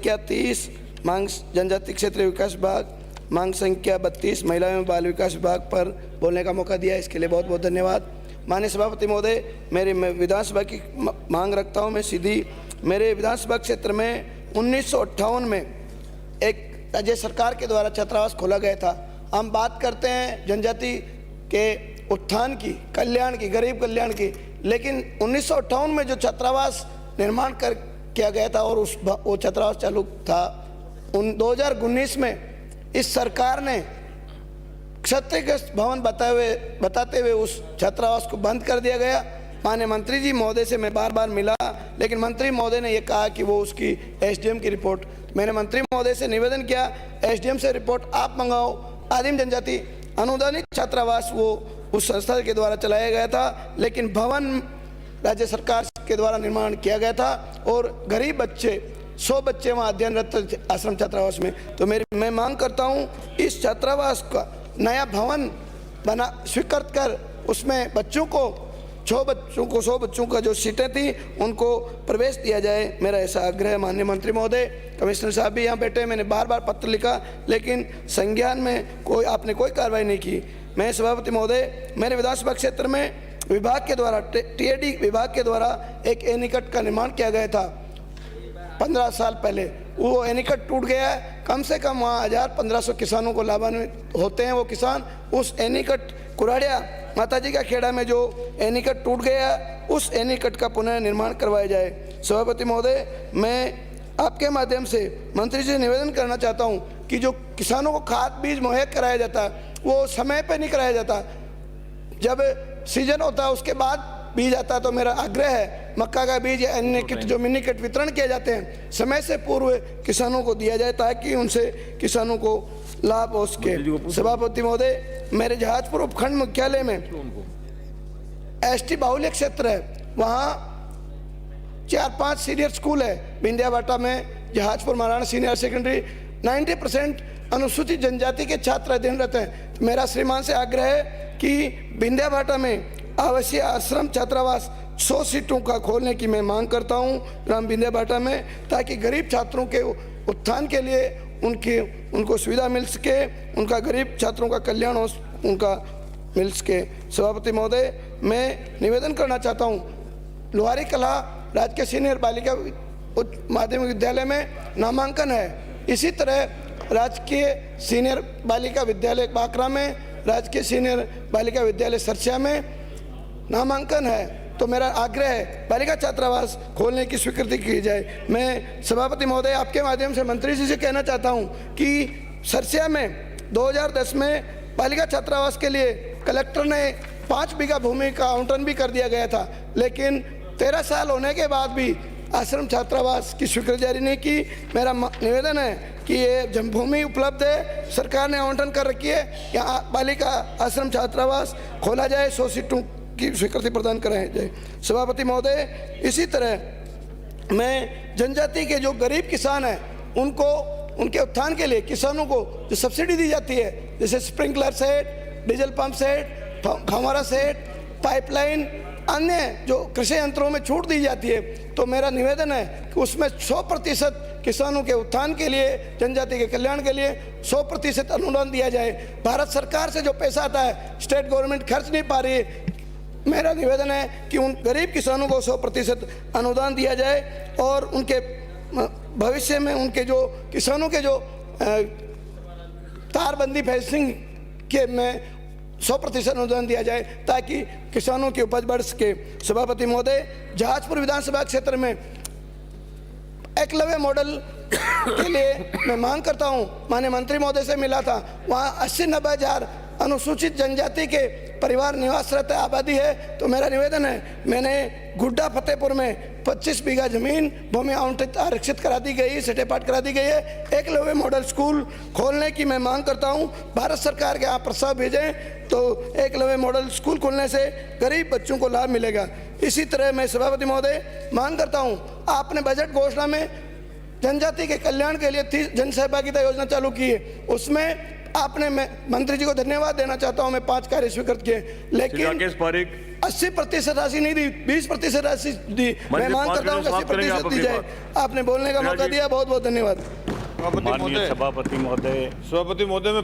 संख्या 30 मांग जनजाति क्षेत्रीय विकास विभाग, मांग संख्या 32 महिला एवं बाल विकास विभाग पर बोलने का मौका दिया, इसके लिए बहुत बहुत धन्यवाद। माननीय सभापति महोदय, मैं विधानसभा की मांग रखता हूं। मैं सीधी मेरे विधानसभा क्षेत्र में 1958 में एक राज्य सरकार के द्वारा छात्रावास खोला गया था। हम बात करते हैं जनजाति के उत्थान की, कल्याण की, गरीब कल्याण की, लेकिन 1958 में जो छात्रावास निर्माण किया गया था और वो छात्रावास चालू था, 2019 में इस सरकार ने क्षतिग्रस्त भवन बताते हुए उस छात्रावास को बंद कर दिया गया। माननीय मंत्री जी महोदय से मैं बार बार मिला, लेकिन मंत्री महोदय ने यह कहा कि वो उसकी एसडीएम की रिपोर्ट, मैंने मंत्री महोदय से निवेदन किया एसडीएम से रिपोर्ट आप मंगाओ। आदिम जनजाति अनुदानित छात्रावास वो उस संस्था के द्वारा चलाया गया था, लेकिन भवन राज्य सरकार के द्वारा निर्माण किया गया था और गरीब बच्चे 100 बच्चे वहाँ अध्ययनरत आश्रम छात्रावास में। तो मैं मांग करता हूँ इस छात्रावास का नया भवन बना स्वीकृत कर उसमें बच्चों को 100 बच्चों का जो सीटें थी उनको प्रवेश दिया जाए, मेरा ऐसा आग्रह है। माननीय मंत्री महोदय, कमिश्नर साहब भी यहाँ बैठे, मैंने बार बार पत्र लिखा, लेकिन संज्ञान में आपने कोई कार्रवाई नहीं की। मैं सभापति महोदय, मेरे विधानसभा क्षेत्र में विभाग के द्वारा टीएडी विभाग के द्वारा एक एनीकट का निर्माण किया गया था 15 साल पहले। वो एनीकट टूट गया है, कम से कम वहाँ 1000-1500 किसानों को लाभान्वित होते हैं वो किसान। उस एनीकट कुराड़िया माताजी का खेड़ा में जो एनीकट टूट गया, उस एनीकट का पुनः निर्माण करवाया जाए। सभापति महोदय, मैं आपके माध्यम से मंत्री जी से निवेदन करना चाहता हूँ कि जो किसानों को खाद बीज मुहैया कराया जाता है वो समय पर नहीं कराया जाता, जब सीजन होता है उसके बाद बीज आता है। तो मेरा आग्रह है मक्का का बीज या अन्य किट जो मिनी किट वितरण किए जाते हैं समय से पूर्व किसानों को दिया जाए ताकि उनसे किसानों को लाभ हो सके। सभापति महोदय, मेरे जहाजपुर उपखंड मुख्यालय में एसटी बाहुल्य क्षेत्र है, वहाँ 4-5 सीनियर स्कूल है। बिंदियाबाटा में जहाजपुर महाराणा सीनियर सेकेंडरी 90% अनुसूचित जनजाति के छात्र अध्ययनरत हैं। तो मेरा श्रीमान से आग्रह है कि बिंदियाबाटा में आवासीय आश्रम छात्रावास 100 सीटों का खोलने की मैं मांग करता हूं ग्राम बिंदियाबाटा में, ताकि गरीब छात्रों के उत्थान के लिए उनको सुविधा मिल सके, उनका गरीब छात्रों का कल्याण हो उनका मिल सके। सभापति महोदय, मैं निवेदन करना चाहता हूं, लोहारी कला राजकीय सीनियर बालिका माध्यमिक विद्यालय में नामांकन है, इसी तरह राजकीय सीनियर बालिका विद्यालय बाकरा में, राजकीय सीनियर बालिका विद्यालय सरसिया में नामांकन है। तो मेरा आग्रह है बालिका छात्रावास खोलने की स्वीकृति की जाए। मैं सभापति महोदय आपके माध्यम से मंत्री जी से कहना चाहता हूं कि सरसिया में 2010 में बालिका छात्रावास के लिए कलेक्टर ने 5 बीघा भूमि का आवंटन भी कर दिया गया था, लेकिन 13 साल होने के बाद भी आश्रम छात्रावास की स्वीकृति जारी नहीं की। मेरा निवेदन है कि ये भूमि उपलब्ध है, सरकार ने आवंटन कर रखी है, यहाँ बालिका आश्रम छात्रावास खोला जाए, 100 सीटों की स्वीकृति प्रदान कराई जाए। सभापति महोदय, इसी तरह मैं जनजाति के जो गरीब किसान हैं उनको उनके उत्थान के लिए किसानों को जो सब्सिडी दी जाती है, जैसे sprinkler set, diesel pump set, फव्वारा सेट, पाइपलाइन, अन्य जो कृषि यंत्रों में छूट दी जाती है, तो मेरा निवेदन है कि उसमें 100% किसानों के उत्थान के लिए, जनजाति के कल्याण के लिए 100% अनुदान दिया जाए। भारत सरकार से जो पैसा आता है स्टेट गवर्नमेंट खर्च नहीं पा रही है, मेरा निवेदन है कि उन गरीब किसानों को 100% अनुदान दिया जाए और उनके भविष्य में उनके जो किसानों के जो तारबंदी फेंसिंग के में 100% अनुदान दिया जाए ताकि किसानों की उपज बढ़ सके। सभापति महोदय, जहाजपुर विधानसभा क्षेत्र में एकलव्य मॉडल के लिए मैं मांग करता हूं, माननीय मंत्री महोदय से मिला था, वहाँ 80-90 हज़ार अनुसूचित जनजाति के परिवार निवासरत आबादी है। तो मेरा निवेदन है, मैंने गुड्डा फतेहपुर में 25 बीघा जमीन भूमि आवंटित आरक्षित करा दी गई, सटेपाट करा दी गई है। एकलव्य मॉडल स्कूल खोलने की मैं मांग करता हूं, भारत सरकार के आप प्रस्ताव भेजें तो एकलव्य मॉडल स्कूल खोलने से गरीब बच्चों को लाभ मिलेगा। इसी तरह मैं सभापति महोदय मांग करता हूं, आपने बजट घोषणा में जनजाति के कल्याण के लिए जन सहभागिता योजना चालू की है, उसमें आपने मैं मंत्री जी को धन्यवाद देना चाहता हूं, मैं 5 कार्य स्वीकृत किए, लेकिन राकेश पारिक 80% राशि नहीं दी, 20% राशि दी। मैं मंत्री, मांग 5 करता हूं कि मिनट समाप्त करेंगे 80% दी आपकी जाए। बात। आपने बोलने का मौका जी। दिया, बहुत बहुत धन्यवाद। सभापति माननीय महोदय, सभापति महोदय, सभापति महोदय, मैं